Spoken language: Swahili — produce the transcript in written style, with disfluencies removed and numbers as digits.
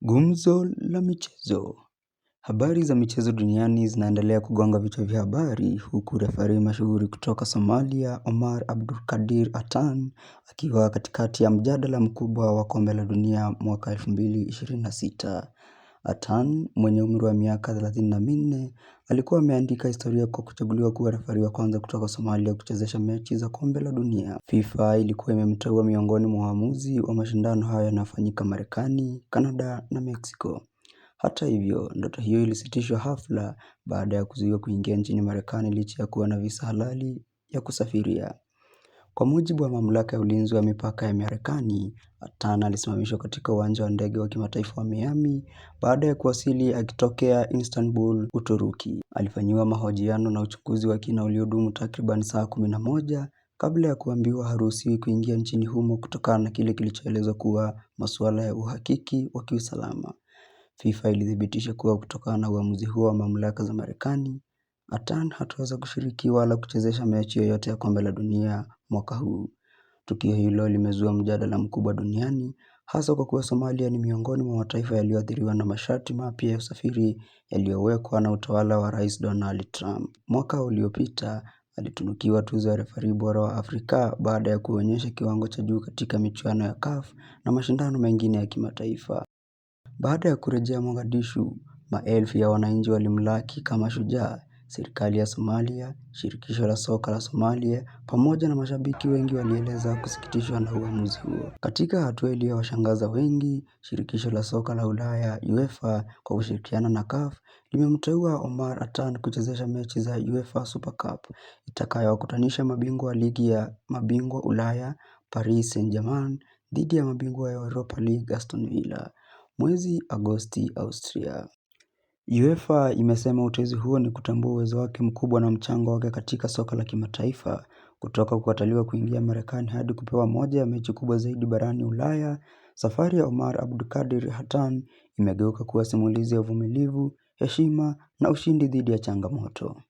Gumzo la michezo. Habari za michezo duniani zinaendelea kugonga vichwa vya habari huku refa mashuhuri kutoka Somalia, Omar Abdulkadir Attan, akiwa katikati ya mjadala mkubwa wa kombe la dunia mwaka 2026. Attan, mwenye umri wa miaka 34, alikuwa ameandika historia kwa kuchaguliwa kuwa refa wa kwanza kutoka Somalia kuchezesha mechi za kombe la dunia. FIFA ilikuwa imemteua miongoni mwa waamuzi wa mashindano hayo yanayofanyika Marekani, Canada na Mexico. Hata hivyo, ndoto hiyo ilisitishwa hafla baada ya kuzuiwa kuingia nchini Marekani licha ya kuwa na visa halali ya kusafiria. Kwa mujibu wa mamlaka ya ulinzi wa mipaka ya Marekani, Attan alisimamishwa katika uwanja wa ndege wa kimataifa wa Miami baada ya kuwasili akitokea Istanbul, Uturuki. Alifanyiwa mahojiano na uchukuzi wa kina uliodumu takriban saa 11 kabla ya kuambiwa haruhusiwi kuingia nchini humo kutokana na kile kilichoelezwa kuwa masuala ya uhakiki wa kiusalama. FIFA ilithibitisha kuwa kutokana na uamuzi huo wa mamlaka za Marekani, Attan hataweza kushiriki wala kuchezesha mechi yoyote ya kombe la dunia mwaka huu. Tukio hilo limezua mjadala mkubwa duniani, hasa kwa kuwa Somalia ni miongoni mwa mataifa yaliyoathiriwa na masharti mapya ya usafiri yaliyowekwa na utawala wa Rais Donald Trump. Mwaka uliopita alitunukiwa tuzo ya refa bora wa Afrika baada ya kuonyesha kiwango cha juu katika michuano ya CAF na mashindano mengine ya kimataifa. Baada ya kurejea Mogadishu, maelfu ya wananchi walimlaki kama shujaa. Serikali ya Somalia, shirikisho la soka la Somalia, pamoja na mashabiki wengi walieleza kusikitishwa na uamuzi huo. Katika hatua iliyowashangaza wengi, shirikisho la soka la Ulaya UEFA kwa kushirikiana na CAF limemteua Omar Attan kuchezesha mechi za UEFA Super Cup itakayowakutanisha mabingwa wa ligi ya mabingwa Ulaya Paris Saint-Germain dhidi ya mabingwa ya Europa League Aston Villa. Mwezi Agosti, Austria. UEFA imesema uteuzi huo ni kutambua uwezo wake mkubwa na mchango wake katika soka la kimataifa, kutoka kukataliwa kuingia Marekani hadi kupewa moja ya mechi kubwa zaidi barani Ulaya. Safari ya Omar Abdulkadir Attan imegeuka kuwa simulizi ya uvumilivu, heshima na ushindi dhidi ya changamoto.